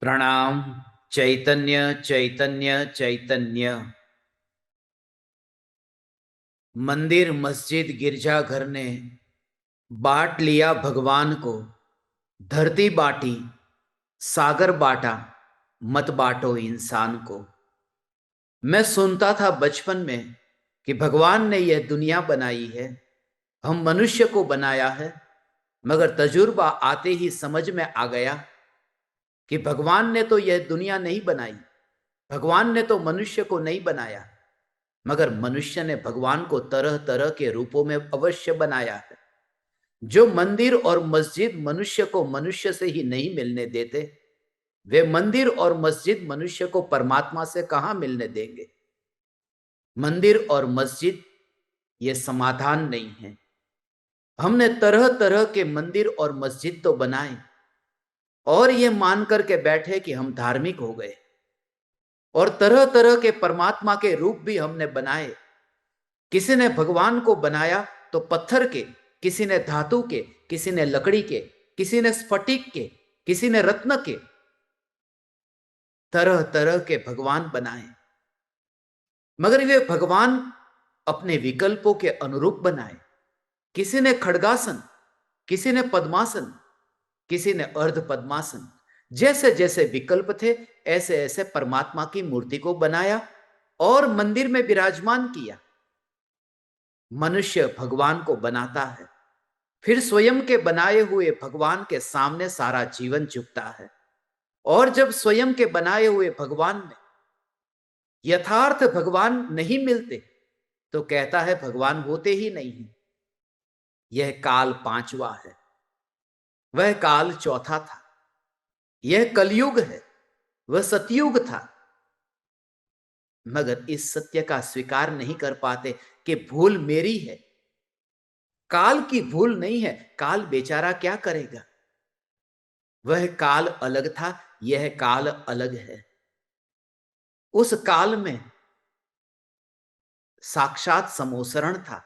प्रणाम। चैतन्य चैतन्य चैतन्य। मंदिर मस्जिद गिरजाघर ने बांट लिया भगवान को। धरती बांटी, सागर बांटा, मत बांटो इंसान को। मैं सुनता था बचपन में कि भगवान ने यह दुनिया बनाई है, हम मनुष्य को बनाया है। मगर तजुर्बा आते ही समझ में आ गया कि भगवान ने तो यह दुनिया नहीं बनाई, भगवान ने तो मनुष्य को नहीं बनाया, मगर मनुष्य ने भगवान को तरह तरह के रूपों में अवश्य बनाया है। जो मंदिर और मस्जिद मनुष्य को मनुष्य से ही नहीं मिलने देते, वे मंदिर और मस्जिद मनुष्य को परमात्मा से कहां मिलने देंगे। मंदिर और मस्जिद ये समाधान नहीं है। हमने तरह तरह के मंदिर और मस्जिद तो बनाए और ये मान करके बैठे कि हम धार्मिक हो गए, और तरह तरह के परमात्मा के रूप भी हमने बनाए। किसी ने भगवान को बनाया तो पत्थर के, किसी ने धातु के, किसी ने लकड़ी के, किसी ने स्फटिक के, किसी ने रत्न के। तरह तरह के भगवान बनाए, मगर वे भगवान अपने विकल्पों के अनुरूप बनाए। किसी ने खड्गासन, किसी ने पद्मासन, किसी ने अर्ध पद्मासन। जैसे जैसे विकल्प थे ऐसे ऐसे परमात्मा की मूर्ति को बनाया और मंदिर में विराजमान किया। मनुष्य भगवान को बनाता है, फिर स्वयं के बनाए हुए भगवान के सामने सारा जीवन झुकता है। और जब स्वयं के बनाए हुए भगवान में यथार्थ भगवान नहीं मिलते तो कहता है भगवान होते ही नहीं है। यह काल पांचवा है, वह काल चौथा था। यह कलयुग है, वह सतयुग था। मगर इस सत्य का स्वीकार नहीं कर पाते कि भूल मेरी है, काल की भूल नहीं है। काल बेचारा क्या करेगा। वह काल अलग था, यह काल अलग है। उस काल में साक्षात समोसरण था,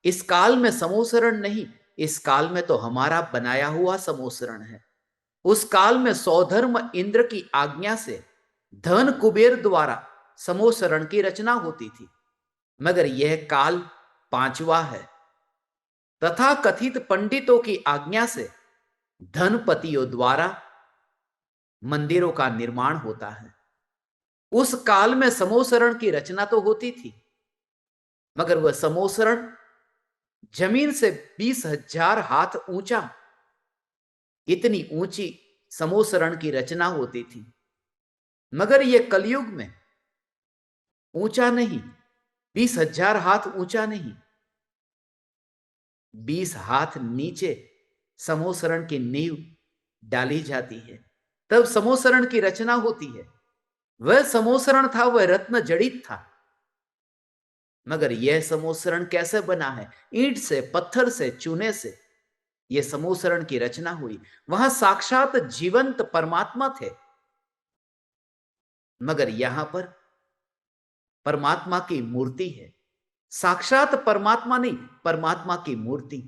इस काल में समोसरण नहीं। इस काल में तो हमारा बनाया हुआ समोसरण है। उस काल में सौधर्म इंद्र की आज्ञा से धन कुबेर द्वारा समोसरण की रचना होती थी। मगर यह काल पांचवा है। तथा कथित पंडितों की आज्ञा से धनपतियों द्वारा मंदिरों का निर्माण होता है। उस काल में समोसरण की रचना तो होती थी, मगर वह समोसरण जमीन से 20,000 हाथ ऊंचा, इतनी ऊंची समोसरण की रचना होती थी। मगर यह कलयुग में ऊंचा नहीं, 20,000 हाथ ऊंचा नहीं, 20 हाथ नीचे समोसरण की नींव डाली जाती है, तब समोसरण की रचना होती है। वह समोसरण था, वह रत्न जड़ित था। मगर यह समोसरण कैसे बना है? ईंट से, पत्थर से, चूने से यह समोसरण की रचना हुई। वहां साक्षात जीवंत परमात्मा थे, मगर यहां पर परमात्मा की मूर्ति है। साक्षात परमात्मा नहीं, परमात्मा की मूर्ति।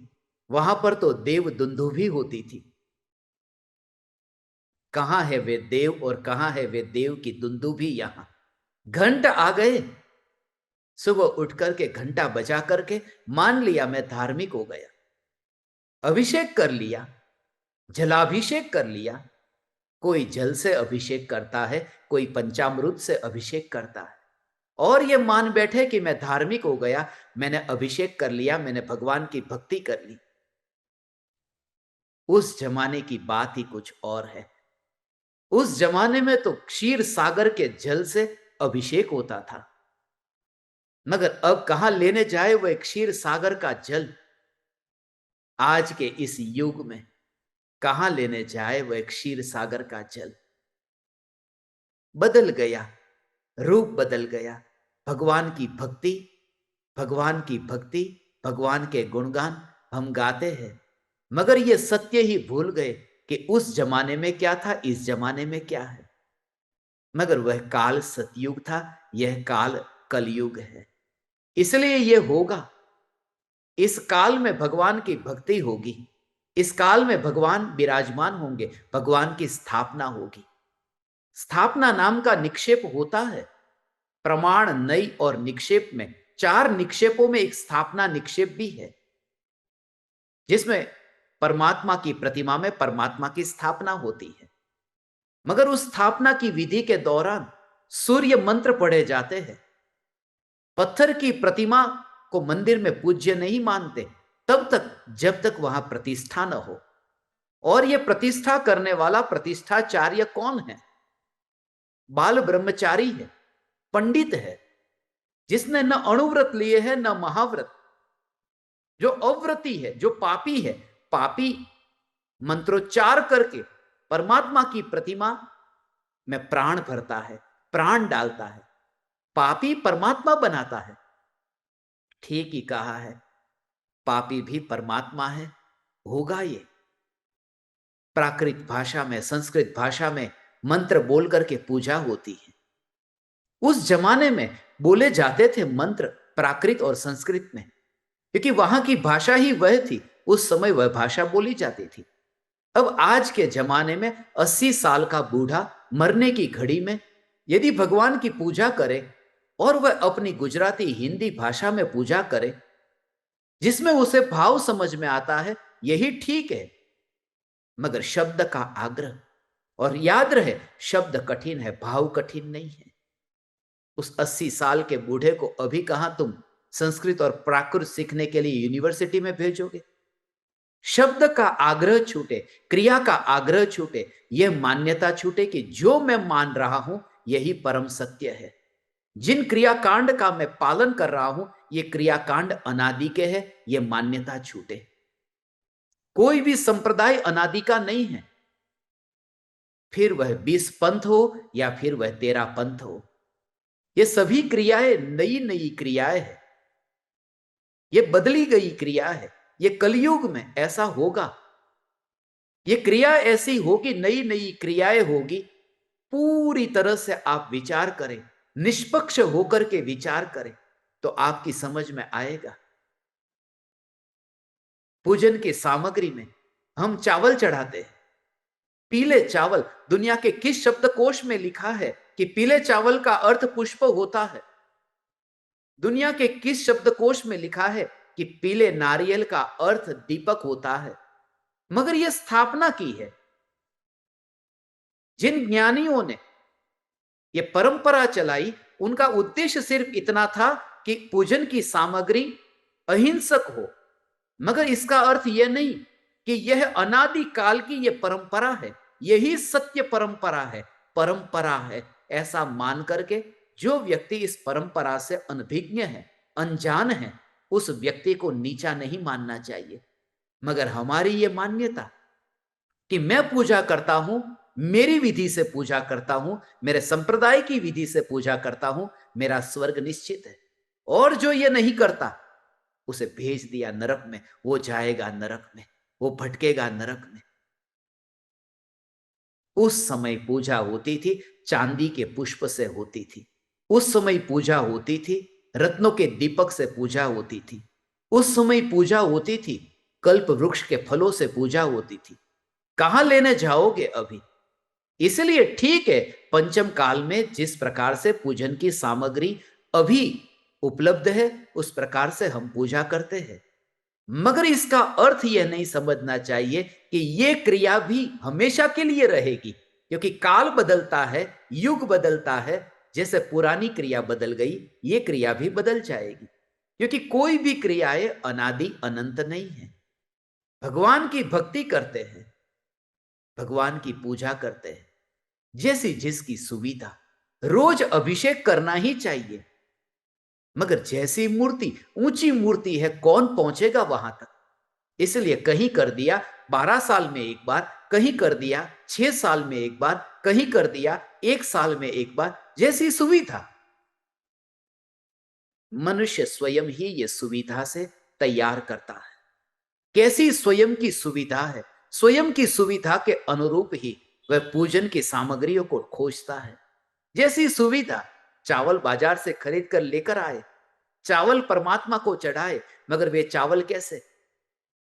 वहां पर तो देव दुंदुभी होती थी। कहां है वे देव और कहां है वे देव की दुंदुभी? यहां घंट आ गए। सुबह उठ करके घंटा बजा करके मान लिया मैं धार्मिक हो गया, अभिषेक कर लिया, जलाभिषेक कर लिया। कोई जल से अभिषेक करता है, कोई पंचामृत से अभिषेक करता है, और ये मान बैठे कि मैं धार्मिक हो गया, मैंने अभिषेक कर लिया, मैंने भगवान की भक्ति कर ली। उस जमाने की बात ही कुछ और है। उस जमाने में तो क्षीर सागर के जल से अभिषेक होता था। मगर अब कहां लेने जाए वह क्षीर सागर का जल? आज के इस युग में कहां लेने जाए वह क्षीर सागर का जल? बदल गया, रूप बदल गया। भगवान की भक्ति, भगवान की भक्ति, भगवान के गुणगान हम गाते हैं, मगर ये सत्य ही भूल गए कि उस जमाने में क्या था, इस जमाने में क्या है। मगर वह काल सतयुग था, यह काल कलयुग है। इसलिए यह होगा। इस काल में भगवान की भक्ति होगी, इस काल में भगवान विराजमान होंगे, भगवान की स्थापना होगी। स्थापना नाम का निक्षेप होता है। प्रमाण, नई और निक्षेप में, चार निक्षेपों में एक स्थापना निक्षेप भी है, जिसमें परमात्मा की प्रतिमा में परमात्मा की स्थापना होती है। मगर उस स्थापना की विधि के दौरान सूर्य मंत्र पढ़े जाते हैं। पत्थर की प्रतिमा को मंदिर में पूज्य नहीं मानते तब तक जब तक वहां प्रतिष्ठा न हो। और यह प्रतिष्ठा करने वाला प्रतिष्ठाचार्य कौन है? बाल ब्रह्मचारी है, पंडित है, जिसने न अणुव्रत लिए है न महाव्रत, जो अव्रती है, जो पापी है। पापी मंत्रोच्चार करके परमात्मा की प्रतिमा में प्राण भरता है, प्राण डालता है, पापी परमात्मा बनाता है। ठीक ही कहा है, पापी भी परमात्मा है, होगा ये। प्राकृत भाषा में, संस्कृत भाषा में मंत्र बोल करके पूजा होती है। उस जमाने में बोले जाते थे मंत्र प्राकृत और संस्कृत में, क्योंकि वहां की भाषा ही वह थी, उस समय वह भाषा बोली जाती थी। अब आज के जमाने में 80 साल का बूढ़ा मरने की घड़ी में यदि भगवान की पूजा करे और वह अपनी गुजराती हिंदी भाषा में पूजा करे, जिसमें उसे भाव समझ में आता है, यही ठीक है। मगर शब्द का आग्रह, और याद रहे शब्द कठिन है, भाव कठिन नहीं है। उस 80 साल के बूढ़े को अभी कहां तुम संस्कृत और प्राकृत सीखने के लिए यूनिवर्सिटी में भेजोगे? शब्द का आग्रह छूटे, क्रिया का आग्रह छूटे, यह मान्यता छूटे कि जो मैं मान रहा हूं यही परम सत्य है। जिन क्रियाकांड का मैं पालन कर रहा हूं ये क्रियाकांड अनादि के हैं, यह मान्यता छूटे। कोई भी संप्रदाय अनादि का नहीं है, फिर वह 20 पंथ हो या फिर वह 13 पंथ हो। ये सभी क्रियाएं नई नई क्रियाएं हैं, ये बदली गई क्रिया है। ये कलयुग में ऐसा होगा, ये क्रिया ऐसी होगी, नई नई क्रियाएं होगी। पूरी तरह से आप विचार करें, निष्पक्ष होकर के विचार करें तो आपकी समझ में आएगा। पूजन की सामग्री में हम चावल चढ़ाते हैं, पीले चावल। दुनिया के किस शब्दकोश में लिखा है कि पीले चावल का अर्थ पुष्प होता है? दुनिया के किस शब्दकोश में लिखा है कि पीले नारियल का अर्थ दीपक होता है? मगर यह स्थापना की है। जिन ज्ञानियों ने यह परंपरा चलाई, उनका उद्देश्य सिर्फ इतना था कि पूजन की सामग्री अहिंसक हो। मगर इसका अर्थ यह नहीं कि यह अनादि काल की यह परंपरा है, यही सत्य परंपरा है, परंपरा है ऐसा मान करके जो व्यक्ति इस परंपरा से अनभिज्ञ है, अनजान है, उस व्यक्ति को नीचा नहीं मानना चाहिए। मगर हमारी यह मान्यता कि मैं पूजा करता हूं, मेरी विधि से पूजा करता हूं, मेरे संप्रदाय की विधि से पूजा करता हूं, मेरा स्वर्ग निश्चित है। और जो ये नहीं करता उसे भेज दिया नरक में, वो जाएगा नरक में, वो भटकेगा नरक में। उस समय पूजा होती थी चांदी के पुष्प से होती थी, उस समय पूजा होती थी रत्नों के दीपक से पूजा होती थी, उस समय पूजा होती थी कल्प वृक्ष के फलों से पूजा होती थी। कहां लेने जाओगे अभी? इसलिए ठीक है, पंचम काल में जिस प्रकार से पूजन की सामग्री अभी उपलब्ध है उस प्रकार से हम पूजा करते हैं। मगर इसका अर्थ यह नहीं समझना चाहिए कि यह क्रिया भी हमेशा के लिए रहेगी, क्योंकि काल बदलता है, युग बदलता है। जैसे पुरानी क्रिया बदल गई, यह क्रिया भी बदल जाएगी, क्योंकि कोई भी क्रियाएं अनादि अनंत नहीं है। भगवान की भक्ति करते हैं, भगवान की पूजा करते हैं, जैसी जिसकी सुविधा। रोज अभिषेक करना ही चाहिए, मगर जैसी मूर्ति, ऊंची मूर्ति है, कौन पहुंचेगा वहां तक? इसलिए कहीं कर दिया 12 साल में एक बार, कहीं कर दिया 6 साल में एक बार, कहीं कर दिया 1 साल में एक बार, जैसी सुविधा। मनुष्य स्वयं ही ये सुविधा से तैयार करता है। कैसी स्वयं की सुविधा है, स्वयं की सुविधा के अनुरूप ही वह पूजन की सामग्रियों को खोजता है। जैसी सुविधा, चावल बाजार से खरीद कर लेकर आए, चावल परमात्मा को चढ़ाए। मगर वे चावल कैसे?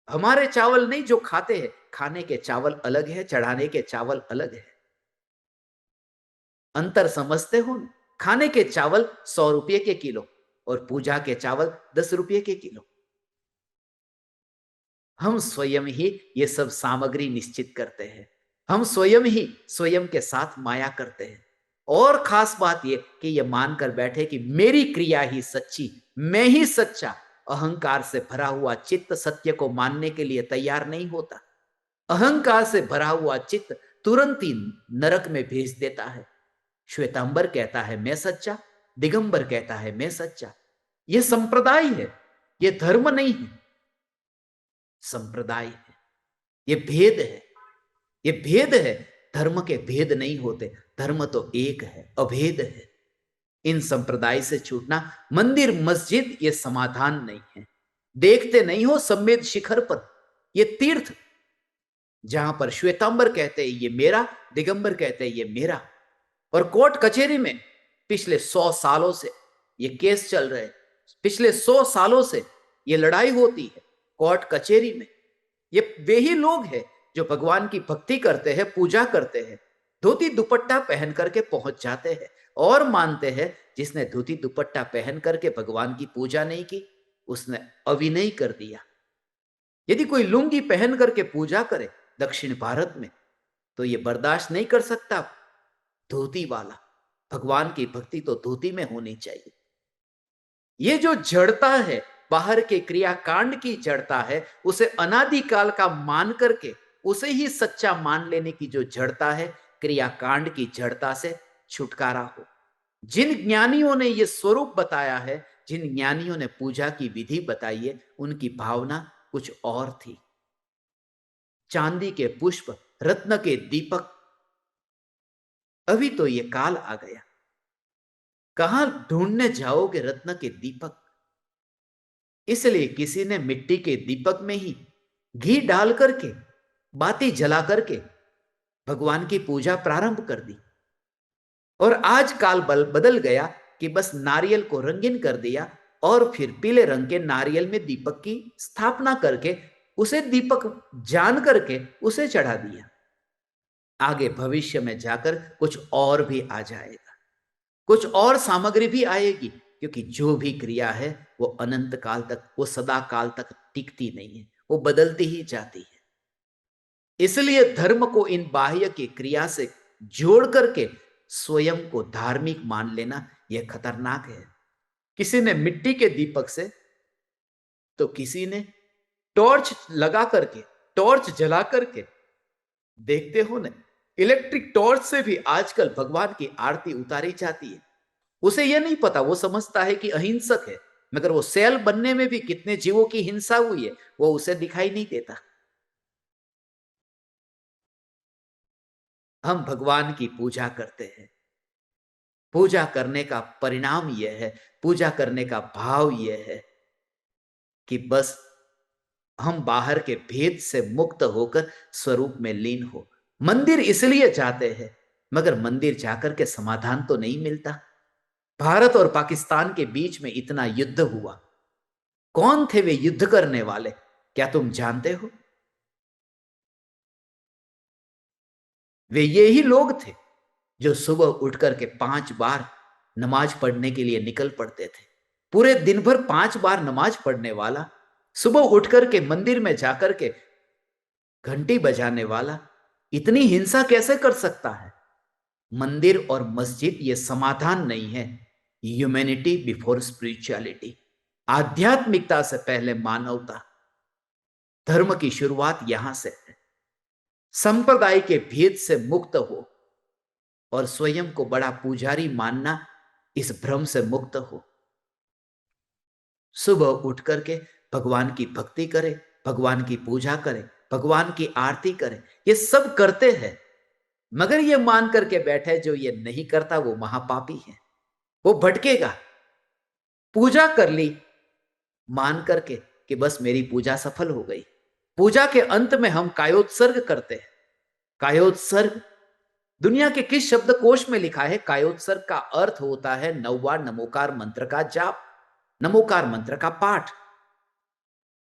हमारे चावल नहीं जो खाते हैं, खाने के चावल अलग है, चढ़ाने के चावल अलग है। अंतर समझते हो न? खाने के चावल 100 रुपये के किलो और पूजा के चावल 10 रुपये के किलो। हम स्वयं ही ये सब सामग्री निश्चित करते हैं। हम स्वयं ही स्वयं के साथ माया करते हैं। और खास बात यह कि ये मानकर बैठे कि मेरी क्रिया ही सच्ची, मैं ही सच्चा। अहंकार से भरा हुआ चित्त सत्य को मानने के लिए तैयार नहीं होता। अहंकार से भरा हुआ चित्त तुरंत ही नरक में भेज देता है। श्वेतांबर कहता है मैं सच्चा, दिगंबर कहता है मैं सच्चा। यह संप्रदाय है, यह धर्म नहीं है, संप्रदाय है। ये भेद है, ये भेद है। धर्म के भेद नहीं होते, धर्म तो एक है, अभेद है। इन संप्रदाय से छूटना, मंदिर मस्जिद ये समाधान नहीं है। देखते नहीं हो सम्मेद शिखर पर ये तीर्थ, जहां पर श्वेतांबर कहते हैं ये मेरा, दिगंबर कहते हैं ये मेरा, और कोर्ट कचहरी में पिछले 100 सालों से ये केस चल रहे हैं। पिछले 100 सालों से ये लड़ाई होती है कोर्ट कचहरी में। ये वे ही लोग हैं जो भगवान की भक्ति करते हैं, पूजा करते हैं, धोती दुपट्टा पहन करके पहुंच जाते हैं और मानते हैं जिसने धोती दुपट्टा पहन करके भगवान की पूजा नहीं की उसने अविनय कर दिया। यदि कोई लुंगी पहन करके पूजा करे दक्षिण भारत में तो ये बर्दाश्त नहीं कर सकता धोती वाला। भगवान की भक्ति तो धोती में होनी चाहिए। ये जो जड़ता है, बाहर के क्रियाकांड की जड़ता है, उसे अनादिकाल का मान करके उसे ही सच्चा मान लेने की जो जड़ता है, क्रियाकांड की जड़ता से छुटकारा हो। जिन ज्ञानियों ने ये स्वरूप बताया है, जिन ज्ञानियों ने पूजा की विधि बताई है, उनकी भावना कुछ और थी। चांदी के पुष्प, रत्न के दीपक, अभी तो ये काल आ गया, कहां ढूंढने जाओगे रत्न के दीपक। इसलिए किसी ने मिट्टी के दीपक में ही घी डाल करके, बाती जला करके भगवान की पूजा प्रारंभ कर दी। और आज काल बदल गया कि बस नारियल को रंगीन कर दिया और फिर पीले रंग के नारियल में दीपक की स्थापना करके उसे दीपक जान करके उसे चढ़ा दिया। आगे भविष्य में जाकर कुछ और भी आ जाएगा, कुछ और सामग्री भी आएगी, क्योंकि जो भी क्रिया है वो अनंत काल तक, वो सदा काल तक टिकती नहीं है, वो बदलती ही जाती है। इसलिए धर्म को इन बाह्य की क्रिया से जोड़ करके स्वयं को धार्मिक मान लेना यह खतरनाक है। किसी ने मिट्टी के दीपक से, तो किसी ने टॉर्च लगा करके, टॉर्च जला करके, देखते हो ना इलेक्ट्रिक टॉर्च से भी आजकल भगवान की आरती उतारी जाती है। उसे यह नहीं पता, वो समझता है कि अहिंसक है, मगर वो सेल बनने में भी कितने जीवों की हिंसा हुई है वो उसे दिखाई नहीं देता। हम भगवान की पूजा करते हैं, पूजा करने का परिणाम यह है, पूजा करने का भाव यह है कि बस हम बाहर के भेद से मुक्त होकर स्वरूप में लीन हो। मंदिर इसलिए जाते हैं, मगर मंदिर जाकर के समाधान तो नहीं मिलता। भारत और पाकिस्तान के बीच में इतना युद्ध हुआ, कौन थे वे युद्ध करने वाले, क्या तुम जानते हो? वे ये ही लोग थे जो सुबह उठ करके 5 बार नमाज पढ़ने के लिए निकल पड़ते थे। पूरे दिन भर 5 बार नमाज पढ़ने वाला, सुबह उठ करके मंदिर में जाकर के घंटी बजाने वाला इतनी हिंसा कैसे कर सकता है? मंदिर और मस्जिद ये समाधान नहीं है। ह्यूमैनिटी बिफोर स्पिरिचुअलिटी, आध्यात्मिकता से पहले मानवता। धर्म की शुरुआत यहां से है। संप्रदाय के भेद से मुक्त हो और स्वयं को बड़ा पुजारी मानना, इस भ्रम से मुक्त हो। सुबह उठ करके भगवान की भक्ति करे, भगवान की पूजा करे, भगवान की आरती करे, ये सब करते हैं, मगर ये मान करके बैठे जो ये नहीं करता वो महापापी है, वो भटकेगा। पूजा कर ली मान करके कि बस मेरी पूजा सफल हो गई। पूजा के अंत में हम कायोत्सर्ग करते हैं। कायोत्सर्ग दुनिया के किस शब्दकोश में लिखा है? कायोत्सर्ग का अर्थ होता है 9 बार नमोकार मंत्र का जाप, नमोकार मंत्र का पाठ।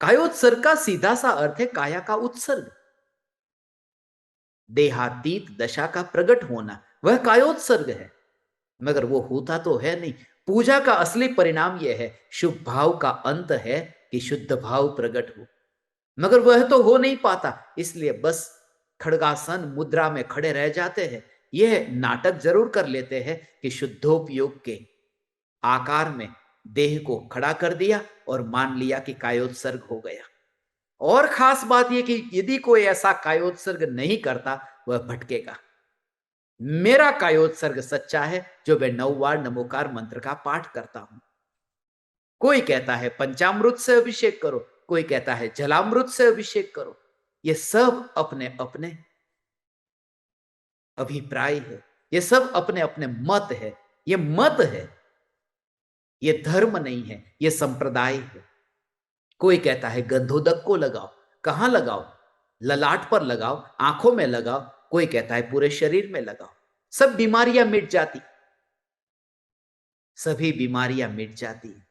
कायोत्सर्ग का सीधा सा अर्थ है काया का उत्सर्ग, देहातीत दशा का प्रकट होना, वह कायोत्सर्ग है, मगर वो होता तो है नहीं। पूजा का असली परिणाम यह है, शुभ भाव का अंत है कि शुद्ध भाव प्रकट हो, मगर वह तो हो नहीं पाता। इसलिए बस खड़गासन मुद्रा में खड़े रह जाते हैं। यह नाटक जरूर कर लेते हैं कि शुद्धोपयोग के आकार में देह को खड़ा कर दिया और मान लिया कि कायोत्सर्ग हो गया। और खास बात यह कि यदि कोई ऐसा कायोत्सर्ग नहीं करता, वह भटकेगा। मेरा कायोत्सर्ग सच्चा है जो मैं 9 बार नमोकार मंत्र का पाठ करता हूं। कोई कहता है पंचामृत से अभिषेक करो, कोई कहता है जलामृत से अभिषेक करो। ये सब अपने अपने अभिप्राय है, ये सब अपने अपने मत है। ये मत है, ये धर्म नहीं है, ये संप्रदाय है। कोई कहता है गंधोदक को लगाओ। कहां लगाओ? ललाट पर लगाओ, आंखों में लगाओ। कोई कहता है पूरे शरीर में लगाओ, सब बीमारियां मिट जाती। सभी बीमारियां मिट जाती है।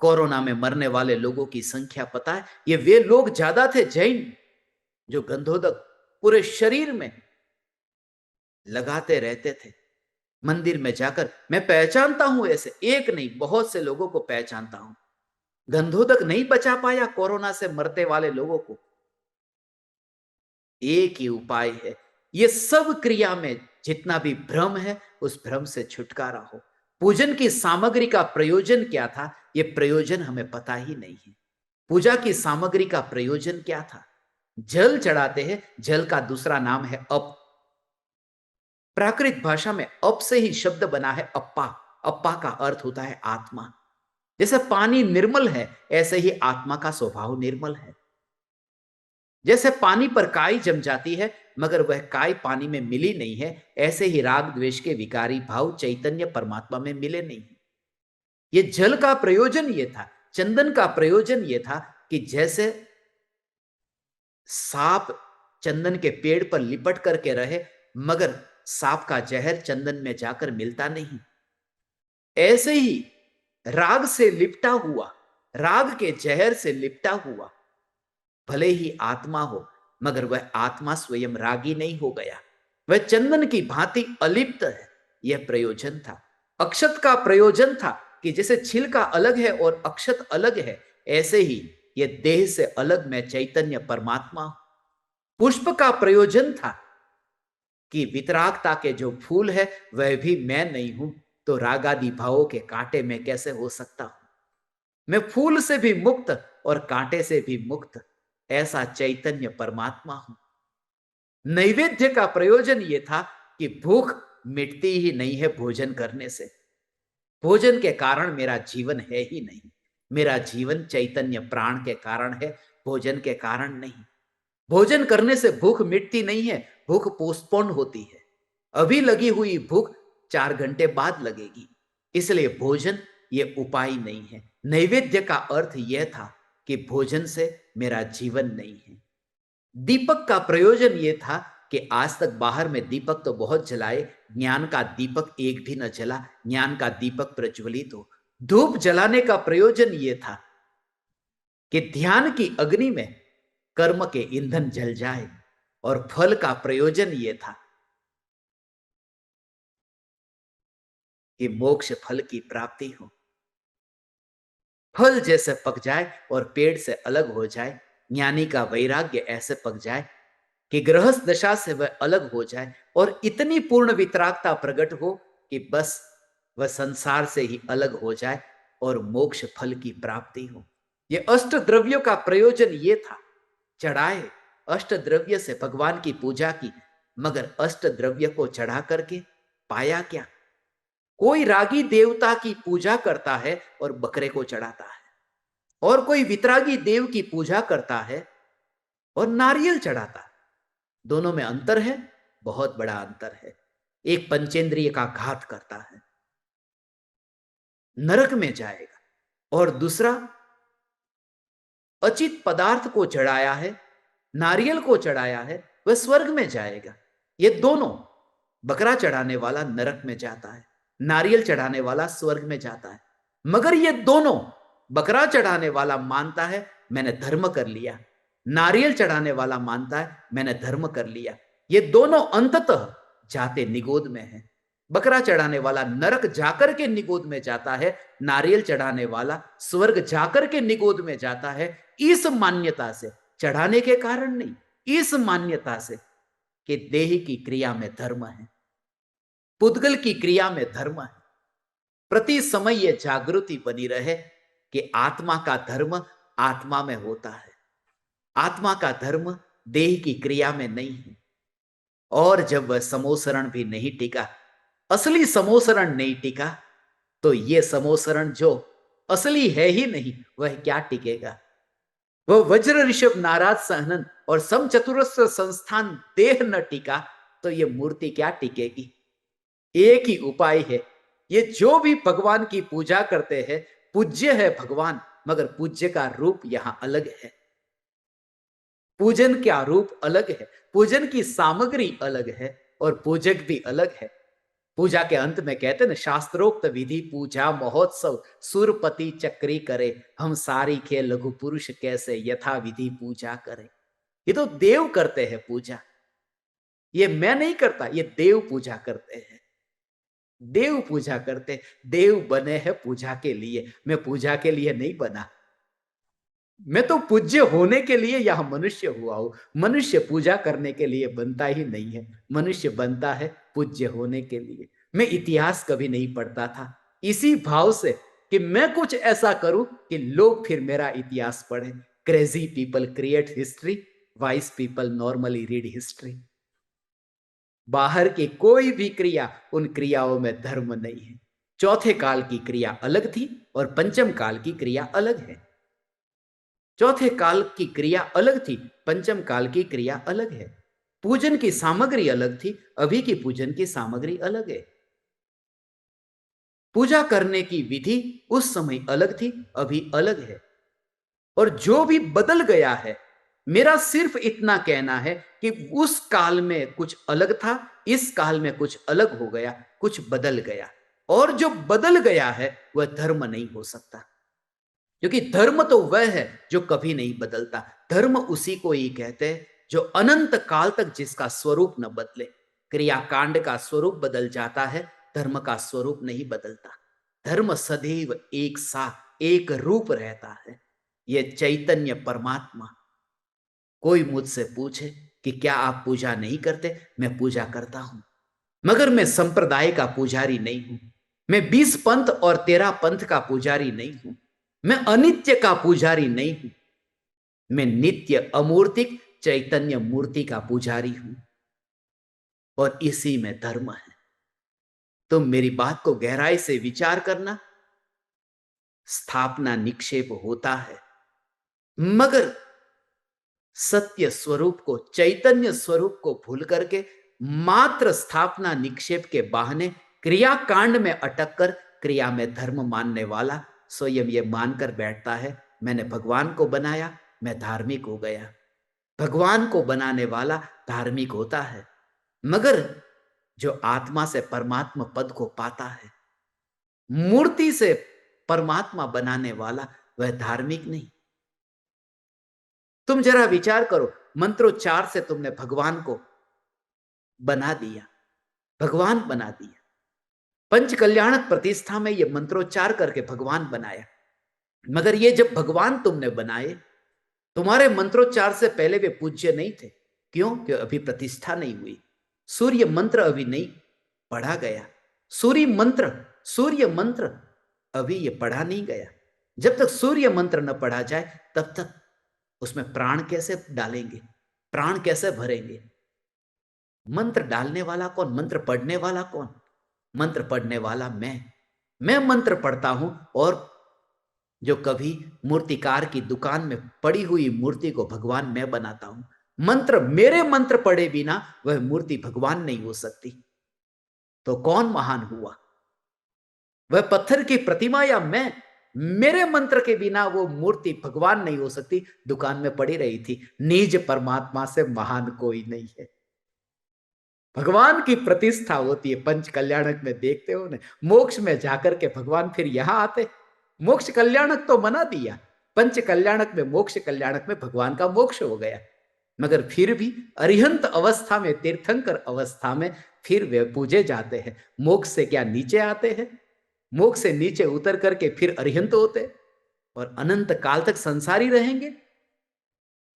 कोरोना में मरने वाले लोगों की संख्या पता है? ये वे लोग ज्यादा थे जैन, जो गंधोदक पूरे शरीर में लगाते रहते थे। मंदिर में जाकर मैं पहचानता हूं, ऐसे एक नहीं बहुत से लोगों को पहचानता हूं। गंधोदक नहीं बचा पाया कोरोना से मरते वाले लोगों को। एक ही उपाय है, ये सब क्रिया में जितना भी भ्रम है, उस भ्रम से छुटकारा हो। पूजन की सामग्री का प्रयोजन क्या था, ये प्रयोजन हमें पता ही नहीं है। पूजा की सामग्री का प्रयोजन क्या था? जल चढ़ाते हैं, जल का दूसरा नाम है अप। प्राकृत भाषा में अप से ही शब्द बना है अप्पा। अप्पा का अर्थ होता है आत्मा। जैसे पानी निर्मल है, ऐसे ही आत्मा का स्वभाव निर्मल है। जैसे पानी पर काई जम जाती है, मगर वह काई पानी में मिली नहीं है, ऐसे ही राग द्वेष के विकारी भाव चैतन्य परमात्मा में मिले नहीं। ये जल का प्रयोजन ये था, चंदन का प्रयोजन ये था कि जैसे सांप चंदन के पेड़ पर लिपट करके रहे, मगर सांप का जहर चंदन में जाकर मिलता नहीं, ऐसे ही राग से लिपटा हुआ, राग के जहर से लिपटा हुआ भले ही आत्मा हो, मगर वह आत्मा स्वयं रागी नहीं हो गया, वह चंदन की भांति अलिप्त है। यह प्रयोजन था। अक्षत का प्रयोजन था कि जैसे छिलका अलग है और अक्षत अलग है, ऐसे ही यह देह से अलग मैं चैतन्य परमात्मा हूं। पुष्प का प्रयोजन था कि वितरागता के जो फूल है वह भी मैं नहीं हूं, तो रागादि भावों के कांटे में कैसे हो सकता हूं? मैं फूल से भी मुक्त और कांटे से भी मुक्त, ऐसा चैतन्य परमात्मा हूं। नैवेद्य का प्रयोजन यह था कि भूख मिटती ही नहीं है भोजन करने से। भोजन के कारण मेरा जीवन है ही नहीं। मेरा जीवन चैतन्य प्राण के कारण है, भोजन के कारण नहीं। भोजन करने से भूख मिटती नहीं है, भूख पोस्टपोन होती है। अभी लगी हुई भूख 4 घंटे बाद लगेगी। इसलिए भोजन ये उपाय नहीं है। नैवेद्य का अर्थ यह था कि भोजन से मेरा जीवन नहीं है। दीपक का प्रयोजन यह था कि आज तक बाहर में दीपक तो बहुत जलाए, ज्ञान का दीपक एक भी न जला, ज्ञान का दीपक प्रज्वलित हो। धूप जलाने का प्रयोजन यह था कि ध्यान की अग्नि में कर्म के ईंधन जल जाए, और फल का प्रयोजन यह था कि मोक्ष फल की प्राप्ति हो। फल जैसे पक जाए और पेड़ से अलग हो जाए, ज्ञानी का वैराग्य ऐसे पक जाए कि गृहस्थ दशा से वह अलग हो जाए और इतनी पूर्ण वितरागता प्रकट हो कि बस वह संसार से ही अलग हो जाए और मोक्ष फल की प्राप्ति हो। यह अष्ट द्रव्यों का प्रयोजन ये था। चढ़ाए अष्ट द्रव्य से भगवान की पूजा की, मगर अष्ट द्रव्य को चढ़ा करके पाया क्या? कोई रागी देवता की पूजा करता है और बकरे को चढ़ाता है, और कोई वितरागी देव की पूजा करता है और नारियल चढ़ाता है। दोनों में अंतर है, बहुत बड़ा अंतर है। एक पंचेंद्रिय का घात करता है, नरक में जाएगा, और दूसरा अचित पदार्थ को चढ़ाया है, नारियल को चढ़ाया है, वह स्वर्ग में जाएगा। ये दोनों, बकरा चढ़ाने वाला नरक में जाता है, नारियल चढ़ाने वाला स्वर्ग में जाता है। मगर ये दोनों, बकरा चढ़ाने वाला मानता है मैंने धर्म कर लिया, नारियल चढ़ाने वाला मानता है मैंने धर्म कर लिया। ये दोनों अंततः जाते निगोद में है। बकरा चढ़ाने वाला नरक जाकर के निगोद में जाता है, नारियल चढ़ाने वाला स्वर्ग जाकर के निगोद में जाता है। इस मान्यता से, चढ़ाने के कारण नहीं, इस मान्यता से कि देह की क्रिया में धर्म है, पुद्गल की क्रिया में धर्म है। प्रति समय यह जागृति बनी रहे कि आत्मा का धर्म आत्मा में होता है, आत्मा का धर्म देह की क्रिया में नहीं है। और जब वह समोसरण भी नहीं टिका, असली समोसरण नहीं टिका, तो यह समोसरण जो असली है ही नहीं, वह क्या टिकेगा? वह वज्र ऋषभ नाराज सहनन और समचतुरस्र संस्थान देह न टिका, तो यह मूर्ति क्या टिकेगी? एक ही उपाय है, ये जो भी भगवान की पूजा करते हैं, पूज्य है भगवान, मगर पूज्य का रूप यहां अलग है। पूजन का रूप अलग है, पूजन की सामग्री अलग है और पूजक भी अलग है। पूजा के अंत में कहते ना, शास्त्रोक्त विधि पूजा महोत्सव सुरपति चक्री करे, हम सारी के लघु पुरुष कैसे यथा विधि पूजा करे। ये तो देव करते हैं पूजा, ये मैं नहीं करता, ये देव पूजा करते हैं। देव पूजा करते, देव बने हैं पूजा के लिए, मैं पूजा के लिए नहीं बना। मैं तो पूज्य होने के लिए यहां मनुष्य हुआ हूं। मनुष्य पूजा करने के लिए बनता ही नहीं है, मनुष्य बनता है पूज्य होने के लिए। मैं इतिहास कभी नहीं पढ़ता था, इसी भाव से कि मैं कुछ ऐसा करूं कि लोग फिर मेरा इतिहास पढ़े। Crazy people create history, wise people normally read history. बाहर की कोई भी क्रिया, उन क्रियाओं में धर्म नहीं है। चौथे काल की क्रिया अलग थी और पंचम काल की क्रिया अलग है। चौथे काल की क्रिया अलग थी, पंचम काल की क्रिया अलग है। पूजन की सामग्री अलग थी, अभी की पूजन की सामग्री अलग है। पूजा करने की विधि उस समय अलग थी, अभी अलग है। और जो भी बदल गया है, मेरा सिर्फ इतना कहना है कि उस काल में कुछ अलग था, इस काल में कुछ अलग हो गया, कुछ बदल गया। और जो बदल गया है वह धर्म नहीं हो सकता, क्योंकि धर्म तो वह है जो कभी नहीं बदलता। धर्म उसी को ही कहते हैं जो अनंत काल तक जिसका स्वरूप न बदले। क्रियाकांड का स्वरूप बदल जाता है, धर्म का स्वरूप नहीं बदलता। धर्म सदैव एक सा एक रूप रहता है, यह चैतन्य परमात्मा। कोई मुझसे पूछे कि क्या आप पूजा नहीं करते, मैं पूजा करता हूं, मगर मैं संप्रदाय का पुजारी नहीं हूं। मैं 20 पंथ और 13 पंथ का पुजारी नहीं हूं। मैं अनित्य का पुजारी नहीं हूं। मैं नित्य अमूर्तिक चैतन्य मूर्ति का पुजारी हूं, और इसी में धर्म है। तुम मेरी बात को गहराई से विचार करना। स्थापना निक्षेप होता है, मगर सत्य स्वरूप को, चैतन्य स्वरूप को भूल करके मात्र स्थापना निक्षेप के बहाने क्रियाकांड में अटक कर क्रिया में धर्म मानने वाला स्वयं ये मानकर बैठता है मैंने भगवान को बनाया, मैं धार्मिक हो गया। भगवान को बनाने वाला धार्मिक होता है, मगर जो आत्मा से परमात्मा पद को पाता है, मूर्ति से परमात्मा बनाने वाला, वह धार्मिक नहीं। तुम जरा विचार करो, मंत्रोच्चार से तुमने भगवान को बना दिया, भगवान बना दिया। पंच कल्याणक प्रतिष्ठा में यह मंत्रोच्चार करके भगवान बनाया, मगर ये जब भगवान तुमने बनाए, तुम्हारे मंत्रोच्चार से पहले वे पूज्य नहीं थे। क्यों? क्यों अभी प्रतिष्ठा नहीं हुई। सूर्य मंत्र अभी नहीं पढ़ा गया। सूर्य मंत्र अभी ये पढ़ा नहीं गया। जब तक सूर्य मंत्र न पढ़ा जाए, तब तक उसमें प्राण कैसे डालेंगे, प्राण कैसे भरेंगे? मंत्र डालने वाला कौन, मंत्र पढ़ने वाला कौन? मंत्र पढ़ने वाला मैं मंत्र पढ़ता हूं, और जो कभी मूर्तिकार की दुकान में पड़ी हुई मूर्ति को भगवान मैं बनाता हूं। मंत्र, मेरे मंत्र पढ़े बिना वह मूर्ति भगवान नहीं हो सकती। तो कौन महान हुआ, वह पत्थर की प्रतिमा या मैं? मेरे मंत्र के बिना वो मूर्ति भगवान नहीं हो सकती, दुकान में पड़ी रही थी। निज परमात्मा से महान कोई नहीं है। भगवान की प्रतिष्ठा होती है। पंच कल्याणक में देखते हो ना, मोक्ष में जाकर के भगवान फिर यहां आते। मोक्ष कल्याणक तो मना दिया, पंच कल्याणक में, मोक्ष कल्याणक में भगवान का मोक्ष हो गया। मगर फिर भी अरिहंत अवस्था में, तीर्थंकर अवस्था में फिर वे पूजे जाते हैं। मोक्ष से क्या नीचे आते हैं? मोक्ष से नीचे उतर करके फिर अरिहंत होते और अनंत काल तक संसारी रहेंगे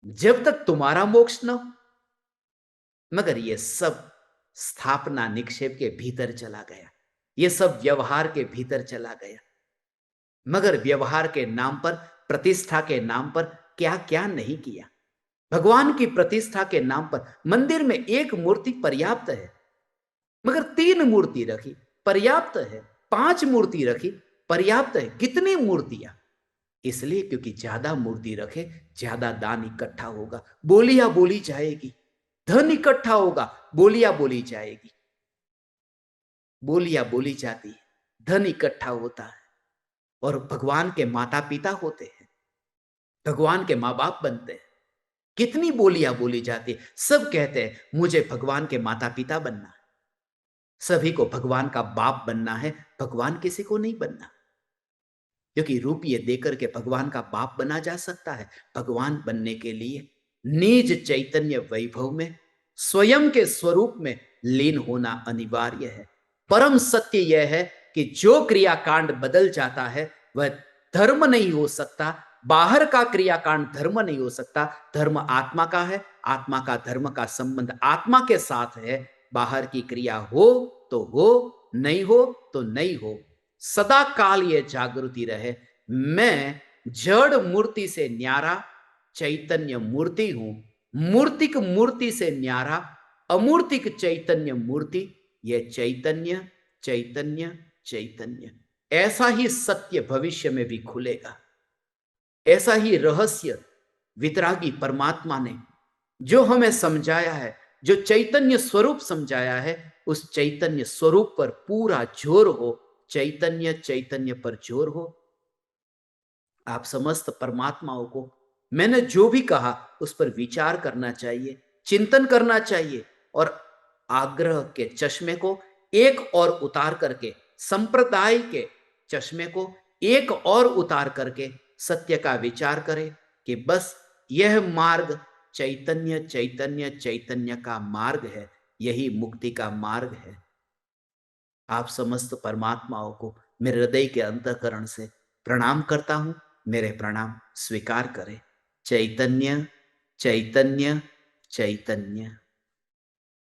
जब तक तुम्हारा मोक्ष न हो। मगर ये सब स्थापना निक्षेप के भीतर चला गया, ये सब व्यवहार के भीतर चला गया। मगर व्यवहार के नाम पर, प्रतिष्ठा के नाम पर क्या क्या नहीं किया। भगवान की प्रतिष्ठा के नाम पर मंदिर में एक मूर्ति पर्याप्त है, मगर 3 मूर्ति रखी पर्याप्त है, 5 मूर्ति रखी पर्याप्त है। कितनी मूर्तियां? इसलिए क्योंकि ज्यादा मूर्ति रखे ज्यादा दान इकट्ठा होगा, बोलियां बोली जाएगी, धन इकट्ठा होगा, बोलियां बोली जाएगी, बोलियां बोली जाती है, धन इकट्ठा होता है। और भगवान के माता पिता होते हैं, भगवान के माँ बाप बनते हैं। कितनी बोलियां बोली जाती है। सब कहते हैं मुझे भगवान के माता पिता बनना है, सभी को भगवान का बाप बनना है, भगवान किसी को नहीं बनना। क्योंकि रुपये देकर के भगवान का बाप बना जा सकता है। भगवान बनने के लिए निज चैतन्य वैभव में, स्वयं के स्वरूप में लीन होना अनिवार्य है। परम सत्य यह है कि जो क्रियाकांड बदल जाता है वह धर्म नहीं हो सकता। बाहर का क्रियाकांड धर्म नहीं हो सकता। धर्म आत्मा का है, आत्मा का धर्म का संबंध आत्मा के साथ है। बाहर की क्रिया हो तो हो, नहीं हो तो नहीं हो, सदा काल ये जागृति रहे। मैं जड़ मूर्ति से न्यारा चैतन्य मूर्ति हूं, मूर्तिक मूर्ति से न्यारा अमूर्तिक चैतन्य मूर्ति। ये चैतन्य चैतन्य चैतन्य, ऐसा ही सत्य भविष्य में भी खुलेगा। ऐसा ही रहस्य वितरागी परमात्मा ने जो हमें समझाया है, जो चैतन्य स्वरूप समझाया है, उस चैतन्य स्वरूप पर पूरा जोर हो, चैतन्य चैतन्य पर जोर हो। आप समस्त परमात्माओं को मैंने जो भी कहा उस पर विचार करना चाहिए, चिंतन करना चाहिए और आग्रह के चश्मे को एक और उतार करके, संप्रदाय के चश्मे को एक और उतार करके सत्य का विचार करें कि बस यह मार्ग चैतन्य चैतन्य चैतन्य का मार्ग है, यही मुक्ति का मार्ग है। आप समस्त परमात्माओं को मेरे हृदय के अंतःकरण से प्रणाम करता हूं। मेरे प्रणाम स्वीकार करें। चैतन्य चैतन्य चैतन्य।